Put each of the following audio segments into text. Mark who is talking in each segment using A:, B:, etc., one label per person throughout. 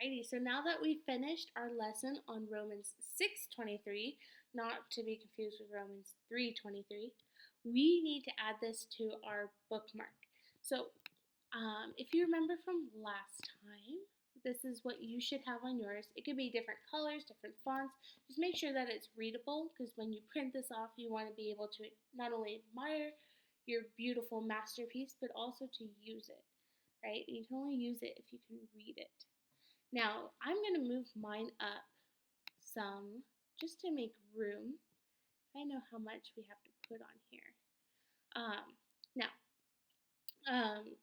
A: Alrighty, so now that we finished our lesson on Romans 6:23, not to be confused with Romans 3:23, we need to add this to our bookmark. So, if you remember from last time, this is what you should have on yours. It could be different colors, different fonts. Just make sure that it's readable because when you print this off, you want to be able to not only admire your beautiful masterpiece, but also to use it, right? You can only use it if you can read it. Now, I'm going to move mine up some just to make room. I know how much we have to put on here. Now,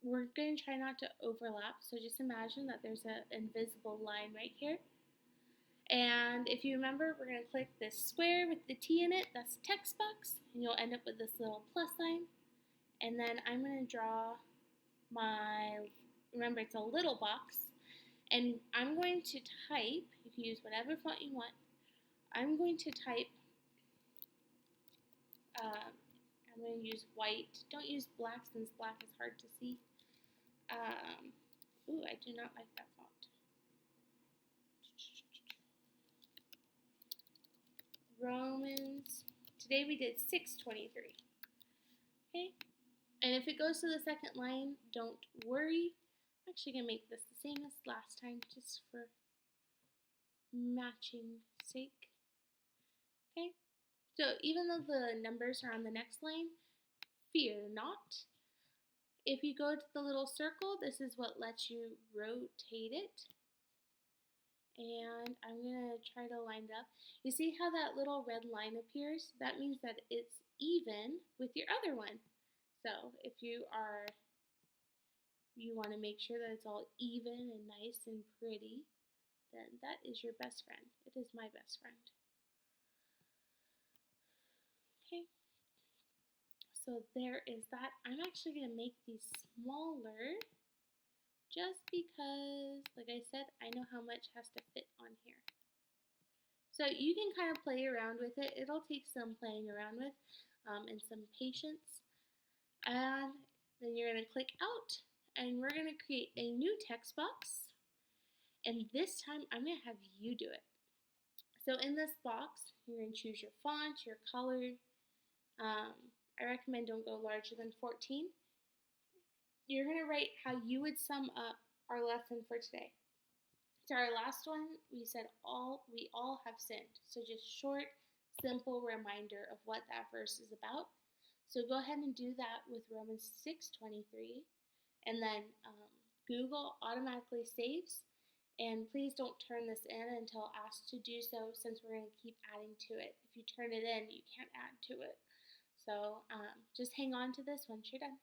A: we're going to try not to overlap, so just imagine that there's an invisible line right here. And if you remember, we're going to click this square with the T in it, that's text box, and you'll end up with this little plus sign. And then I'm going to draw remember it's a little box, and I'm going to type, you can use whatever font you want, I'm going to type, I'm going to use white. Don't use black since black is hard to see. Ooh, I do not like that font. Romans, today we did 6:23. Okay, and if it goes to the second line, don't worry. I'm actually going to make this the same as last time just for matching sake. Okay, so even though the numbers are on the next line, fear not. If you go to the little circle, this is what lets you rotate it. And I'm going to try to line it up. You see how that little red line appears? That means that it's even with your other one. So if you want to make sure that it's all even and nice and pretty, then that is your best friend. It is my best friend. Okay. So there is that. I'm actually going to make these smaller just because, like I said, I know how much has to fit on here. So you can kind of play around with it. It'll take some playing around with and some patience. And then you're going to click out, and we're going to create a new text box. And this time, I'm going to have you do it. So in this box, you're going to choose your font, your color. I recommend don't go larger than 14. You're going to write how you would sum up our lesson for today. So our last one, we said we all have sinned. So just short, simple reminder of what that verse is about. So go ahead and do that with Romans 6:23, and then Google automatically saves. And please don't turn this in until asked to do so, since we're going to keep adding to it. If you turn it in, you can't add to it. So just hang on to this once you're done.